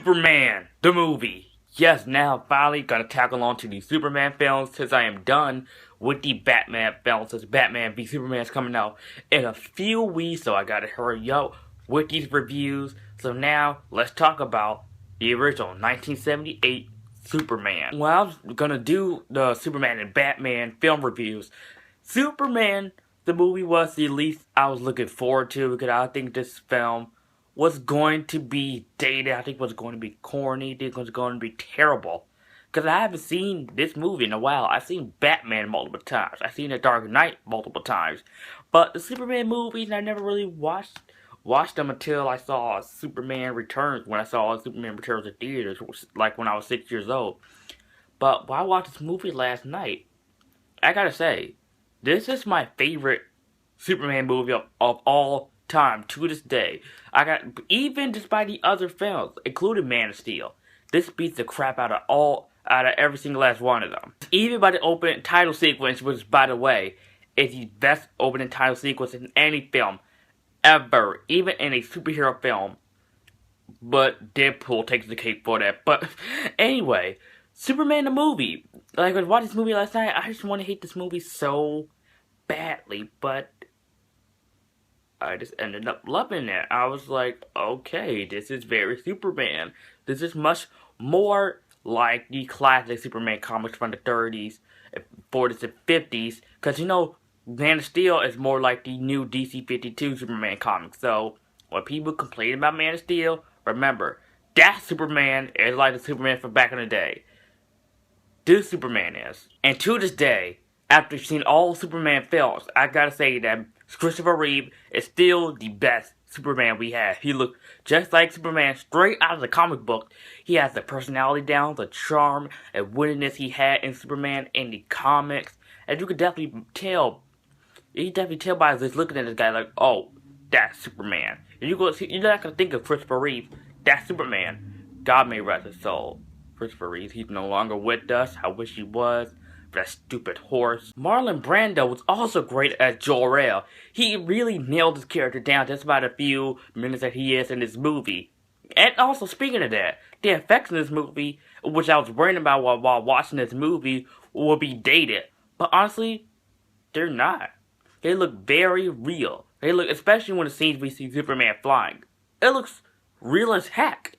Superman, the movie. Yes, now finally gonna tackle on to the Superman films since I am done with the Batman films since Batman v Superman is coming out in a few weeks, so I gotta hurry up with these reviews. So now, let's talk about the original 1978 Superman. Well, I was gonna do the Superman and Batman film reviews. Superman, the movie, was the least I was looking forward to because I think this film was going to be dated. I think it was going to be corny. I think it was going to be terrible. Because I haven't seen this movie in a while. I've seen Batman multiple times. I've seen The Dark Knight multiple times. But the Superman movies, I never really watched them until I saw Superman Returns. When I saw Superman Returns in theaters, like when I was 6 years old. But when I watched this movie last night, I gotta say, this is my favorite Superman movie of all time to this day. Even despite the other films, including Man of Steel, this beats the crap out of every single last one of them. Even by the opening title sequence, which, by the way, is the best opening title sequence in any film ever, even in a superhero film. But Deadpool takes the cake for that. But anyway, Superman the movie. Like, I was watching this movie last night, I just want to hate this movie so badly, but I just ended up loving it. I was like, okay, this is very Superman. This is much more like the classic Superman comics from the 30s, 40s, and 50s. Because, you know, Man of Steel is more like the new DC 52 Superman comics. So, when people complain about Man of Steel, remember, that Superman is like the Superman from back in the day. This Superman is. And to this day, after seeing all Superman films, I gotta say that Christopher Reeve is still the best Superman we have. He looks just like Superman straight out of the comic book. He has the personality down, the charm and wittiness he had in Superman in the comics. And you can definitely tell. You can definitely tell by just looking at this guy like, oh, that's Superman. And you're not gonna think of Christopher Reeve. That's Superman. God may rest his soul. Christopher Reeve, he's no longer with us. I wish he was. That stupid horse. Marlon Brando was also great as Jor-El. He really nailed his character down just about a few minutes that he is in this movie. And also, speaking of that, the effects in this movie, which I was worrying about while watching this movie, will be dated. But honestly, they're not. They look very real. They look, especially when the scenes we see Superman flying. It looks real as heck.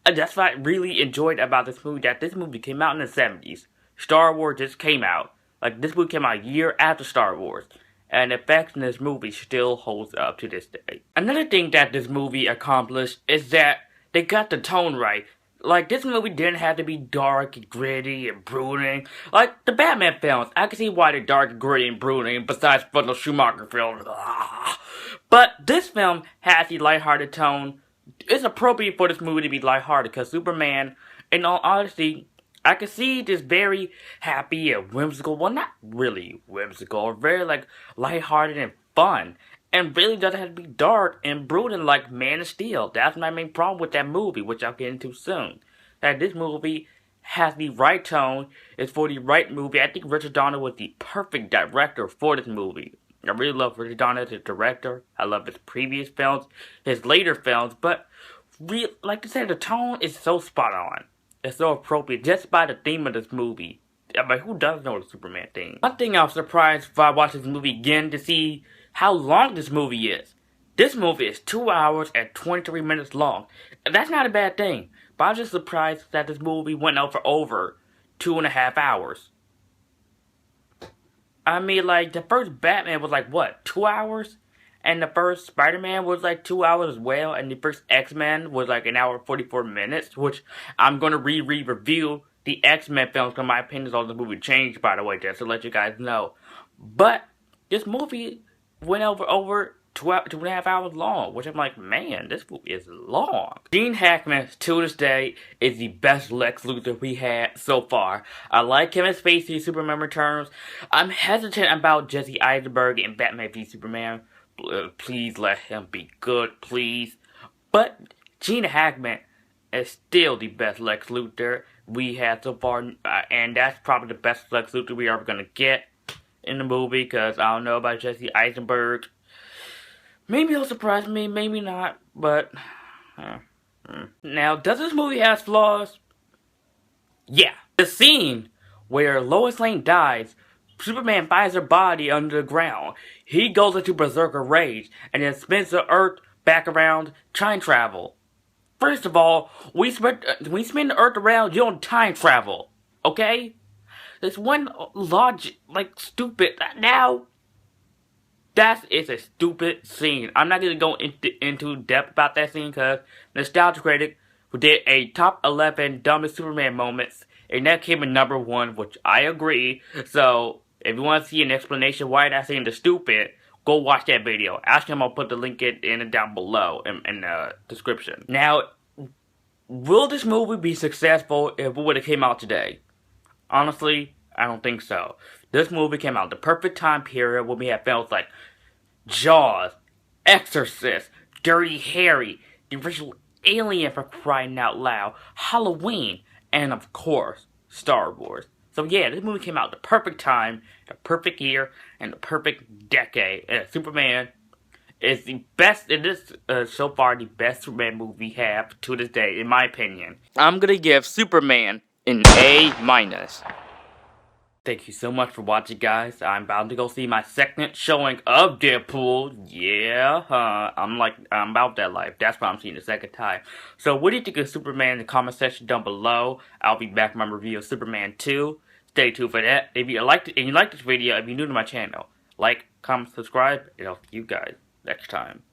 And that's what I really enjoyed about this movie, that this movie came out in the 70s. Star Wars just came out. Like, this movie came out a year after Star Wars. And the effects in this movie still holds up to this day. Another thing that this movie accomplished is that they got the tone right. Like, this movie didn't have to be dark and gritty and brooding. Like, the Batman films, I can see why they're dark and gritty and brooding, besides from the Schumacher film. But this film has the lighthearted tone. It's appropriate for this movie to be lighthearted, because Superman, in all honesty, I can see this very happy and whimsical, well, not really whimsical, very, like, lighthearted and fun. And really doesn't have to be dark and brooding like Man of Steel. That's my main problem with that movie, which I'll get into soon. That this movie has the right tone, it's for the right movie. I think Richard Donner was the perfect director for this movie. I really love Richard Donner as a director. I love his previous films, his later films, but like I said, the tone is so spot on. It's so appropriate just by the theme of this movie. I mean, who doesn't know the Superman theme? One thing I was surprised if I watched this movie again to see how long this movie is. This movie is 2 hours and 23 minutes long. And that's not a bad thing. But I was just surprised that this movie went out for over 2.5 hours. I mean, like, the first Batman was like, what, 2 hours? And the first Spider-Man was like 2 hours as well. And the first X-Men was like 1 hour and 44 minutes. Which I'm going to review the X-Men films because my opinions on the movie changed, by the way, just to let you guys know. But this movie went over 2.5 hours long. Which I'm like, man, this movie is long. Gene Hackman, to this day, is the best Lex Luthor we had so far. I like Kevin Spacey, Superman Returns. I'm hesitant about Jesse Eisenberg in Batman v Superman. Please let him be good, please. But Gene Hackman is still the best Lex Luthor we had so far, and that's probably the best Lex Luthor we are ever gonna get in the movie, because I don't know about Jesse Eisenberg. Maybe he'll surprise me, maybe not, but Now, does this movie have flaws? Yeah. The scene where Lois Lane dies, Superman finds her body under the ground. He goes into berserker rage and then spins the Earth back around time travel. First of all, we spin the Earth around, you don't time travel. Okay? There's one logic, like, stupid. Now, that is a stupid scene. I'm not gonna go into depth about that scene because Nostalgia Critic, who did a top 11 dumbest Superman moments, and that came in number 1, which I agree. So, if you want to see an explanation why that scene is stupid, go watch that video. Actually, I'm gonna put the link in it down below in the description. Now, will this movie be successful if it would have came out today? Honestly, I don't think so. This movie came out at the perfect time period when we had films like Jaws, Exorcist, Dirty Harry, The Original Alien for crying out loud, Halloween, and of course, Star Wars. So yeah, this movie came out at the perfect time, the perfect year, and the perfect decade. And Superman is the best, it is so far the best Superman movie we have to this day, in my opinion. I'm gonna give Superman an A-. Thank you so much for watching, guys. I'm about to go see my second showing of Deadpool. Yeah, I'm about that life. That's why I'm seeing the second time. So, what do you think of Superman in the comment section down below? I'll be back with my review of Superman 2. Stay tuned for that. If you like this video, if you're new to my channel, like, comment, subscribe, and I'll see you guys next time.